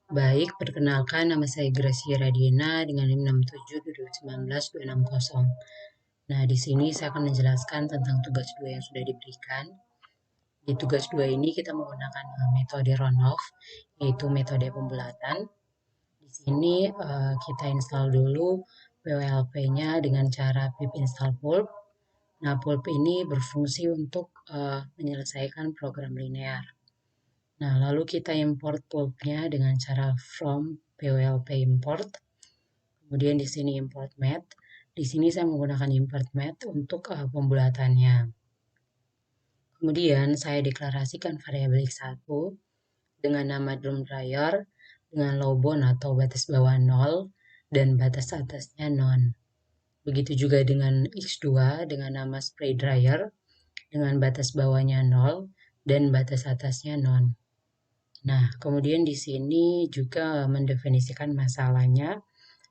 Baik, perkenalkan nama saya Gracia Radiana dengan NIM 67 2019 260. Nah, di sini saya akan menjelaskan tentang tugas 2 yang sudah diberikan. Di tugas 2 ini kita menggunakan metode runoff, yaitu metode pembulatan. Di sini kita install dulu PWLP-nya dengan cara pip install pulp. Nah, pulp ini berfungsi untuk menyelesaikan program linear. Nah, lalu kita import pulpnya dengan cara from PWLP import. Kemudian di sini import math. Di sini saya menggunakan import math untuk pembulatannya. Kemudian saya deklarasikan variabel x1 dengan nama drum dryer dengan low bound atau batas bawah 0 dan batas atasnya non. Begitu juga dengan x2 dengan nama spray dryer dengan batas bawahnya 0 dan batas atasnya non. Nah, kemudian di sini juga mendefinisikan masalahnya.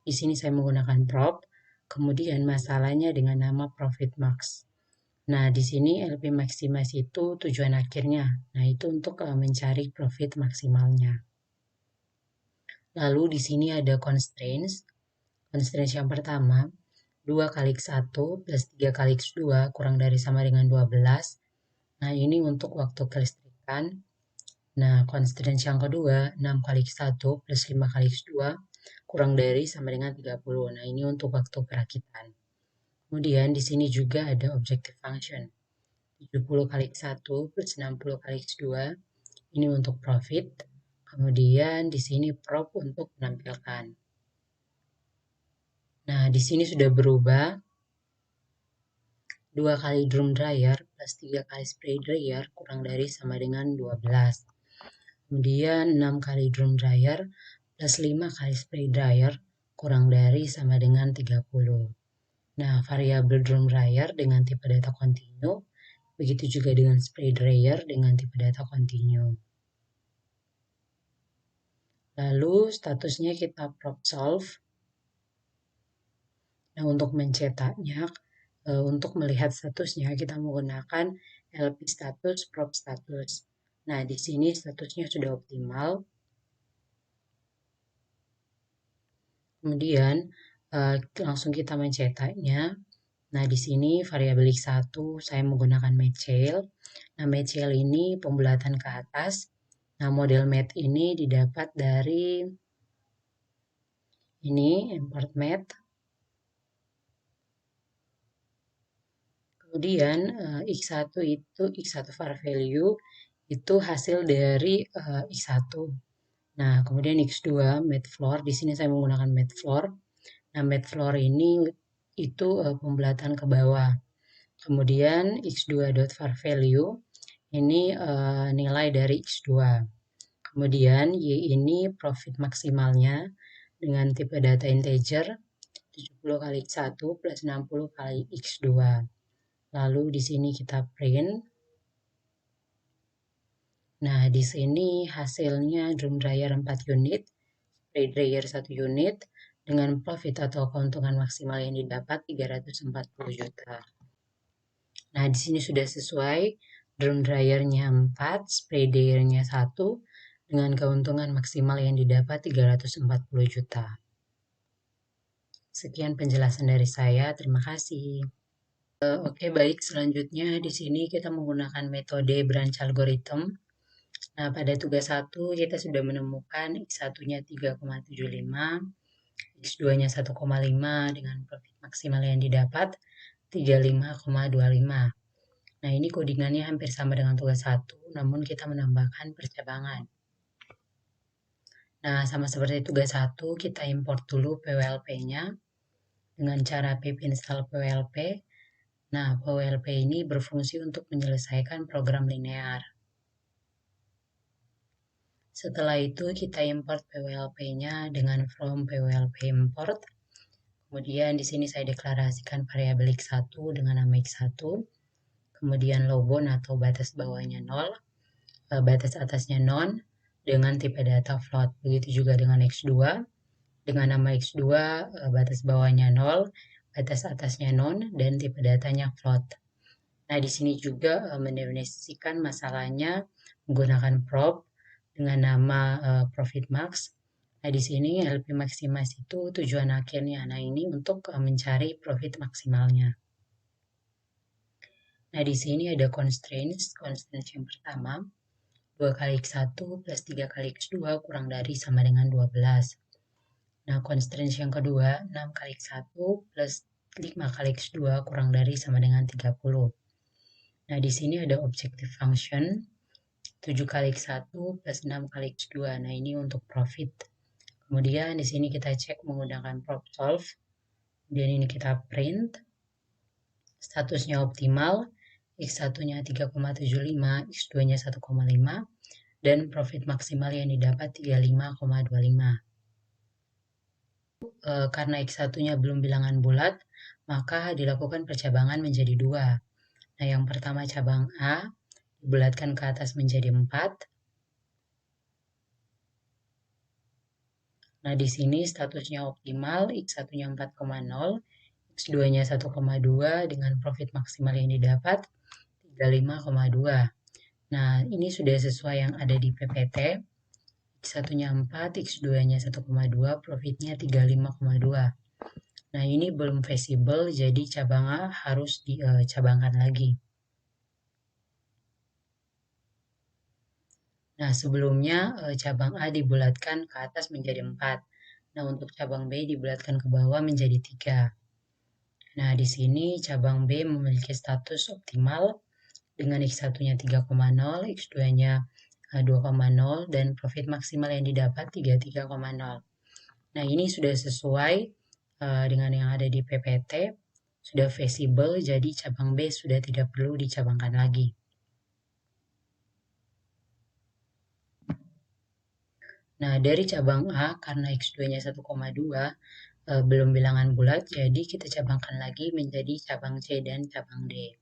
Di sini saya menggunakan prop, kemudian masalahnya dengan nama profit max. Nah, di sini LP maximas itu tujuan akhirnya. Nah, itu untuk mencari profit maksimalnya. Lalu di sini ada constraints. Constraints yang pertama, 2 kali X1 plus 3 kali X2 kurang dari sama dengan 12. Nah, ini untuk waktu kelistrikan. Nah, constraints yang kedua, 6 kali X1 plus 5 kali X2 kurang dari sama dengan 30. Nah, ini untuk waktu perakitan. Kemudian di sini juga ada objective function. 70 kali X1 plus 60 kali X2 ini untuk profit. Kemudian di sini prop untuk menampilkan. Nah, di sini sudah berubah. 2 kali drum dryer plus 3 kali spray dryer kurang dari sama dengan 12. Kemudian 6 kali drum dryer plus 5 kali spray dryer kurang dari sama dengan 30. Nah, variabel drum dryer dengan tipe data continue, begitu juga dengan spray dryer dengan tipe data continue. Lalu statusnya kita prop solve. Nah, untuk mencetaknya, untuk melihat statusnya kita menggunakan LP status, prop status. Nah, di sini statusnya sudah optimal. Kemudian langsung kita mencetaknya. Nah, di sini variabel x1 saya menggunakan matchail. Nah, matchail ini pembulatan ke atas. Nah, model math ini didapat dari ini import math. Kemudian x1 itu x1 var value itu hasil dari x1. Nah, kemudian x2 math floor. Di sini saya menggunakan math floor. Nah, math floor ini itu pembulatan ke bawah. Kemudian x2.var value ini nilai dari x2. Kemudian y ini profit maksimalnya dengan tipe data integer 70 kali x1 plus 60 kali x2. Lalu di sini kita print. Nah, di sini hasilnya drum dryer 4 unit, spray dryer 1 unit, dengan profit atau keuntungan maksimal yang didapat 340 juta. Nah, di sini sudah sesuai, drum dryernya 4, spray dryernya 1, dengan keuntungan maksimal yang didapat 340 juta. Sekian penjelasan dari saya, terima kasih. Oke, baik, selanjutnya di sini kita menggunakan metode branch algorithm. Nah, pada tugas 1 kita sudah menemukan X1-nya 3,75, X2-nya 1,5 dengan profit maksimal yang didapat 35,25. Nah, ini codingannya hampir sama dengan tugas 1, namun kita menambahkan percabangan. Nah, sama seperti tugas 1, kita import dulu PWLP-nya dengan cara pip install PWLP. Nah, PWLP ini berfungsi untuk menyelesaikan program linear. Setelah itu kita import PWLP-nya dengan from PWLP import. Kemudian di sini saya deklarasikan variabel x1 dengan nama x1. Kemudian low bound atau batas bawahnya 0, batas atasnya non dengan tipe data float. Begitu juga dengan x2 dengan nama x2 batas bawahnya 0, batas atasnya non dan tipe datanya float. Nah, di sini juga mendefinisikan masalahnya menggunakan prop dengan nama profit max. Nah, di sini LP maksimas itu tujuan akhirnya. Nah, ini untuk mencari profit maksimalnya. Nah, di sini ada constraints. Constraints yang pertama, 2 kali X1 plus 3 kali X2 kurang dari sama dengan 12. Nah, constraints yang kedua, 6 kali X1 plus 5 kali X2 kurang dari sama dengan 30. Nah, di sini ada objective function, 7 kali X1 plus 6 kali X2. Nah, ini untuk profit. Kemudian di sini kita cek menggunakan prop solve. Kemudian ini kita print. Statusnya optimal, X1-nya 3,75, X2-nya 1,5, dan profit maksimal yang didapat 35,25. Karena X1-nya belum bilangan bulat, maka dilakukan percabangan menjadi 2. Nah, yang pertama cabang A, dibulatkan ke atas menjadi 4. Nah, di sini statusnya optimal, X1-nya 4,0, X2-nya 1,2 dengan profit maksimal yang didapat 35,2. Nah, ini sudah sesuai yang ada di PPT. X1-nya 4, X2-nya 1,2, profitnya 35,2. Nah, ini belum visible, jadi cabang A harus dicabangkan lagi. Nah, sebelumnya cabang A dibulatkan ke atas menjadi 4. Nah, untuk cabang B dibulatkan ke bawah menjadi 3. Nah, di sini cabang B memiliki status optimal dengan X1-nya 3,0, X2-nya 2,0, dan profit maksimal yang didapat 33,0. Nah, ini sudah sesuai dengan yang ada di PPT, sudah visible, jadi cabang B sudah tidak perlu dicabangkan lagi. Nah, dari cabang A, karena X2-nya 1,2, belum bilangan bulat, jadi kita cabangkan lagi menjadi cabang C dan cabang D.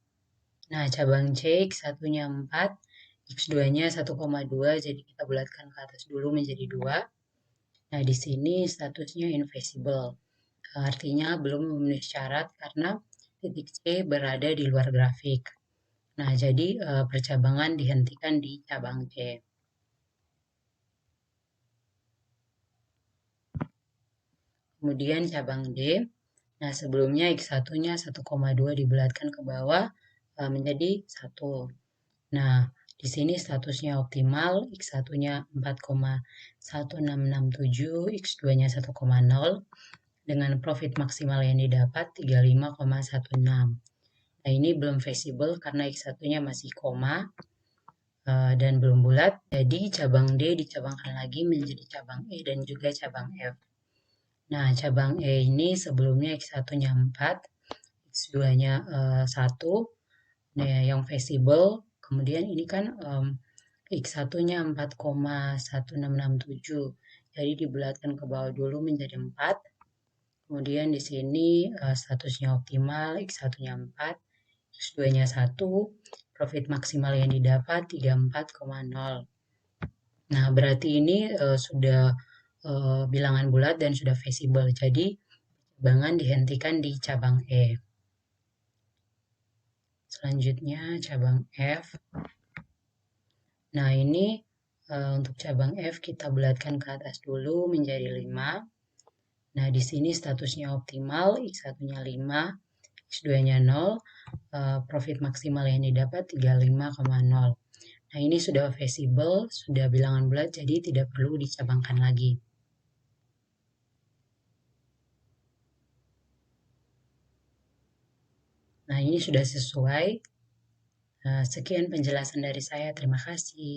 Nah, cabang C, X1-nya 4, X2-nya 1,2, jadi kita bulatkan ke atas dulu menjadi 2. Nah, di sini statusnya invisible, artinya belum memenuhi syarat karena titik C berada di luar grafik. Nah, jadi percabangan dihentikan di cabang C. Kemudian cabang D, nah sebelumnya X1-nya 1,2 dibulatkan ke bawah menjadi 1. Nah, di sini statusnya optimal, X1-nya 4,1667, X2-nya 1,0, dengan profit maksimal yang didapat 35,16. Nah, ini belum visible karena X1-nya masih koma dan belum bulat. Jadi cabang D dicabangkan lagi menjadi cabang E dan juga cabang F. Nah, cabang E ini sebelumnya X1-nya 4, X2-nya 1, nah, yang visible. Kemudian ini kan X1-nya 4,1667. Jadi dibulatkan ke bawah dulu menjadi 4. Kemudian di sini statusnya optimal, X1-nya 4, X2-nya 1, profit maksimal yang didapat 34,0. Nah, berarti ini sudah bilangan bulat dan sudah visible. Jadi, cabangan dihentikan di cabang E. Selanjutnya cabang F. Nah, ini untuk cabang F kita bulatkan ke atas dulu menjadi 5. Nah, di sini statusnya optimal, X1-nya 5, X2-nya 0, profit maksimal yang didapat 35,0. Nah, ini sudah visible, sudah bilangan bulat, jadi tidak perlu dicabangkan lagi. Nah, ini sudah sesuai. Sekian penjelasan dari saya. Terima kasih.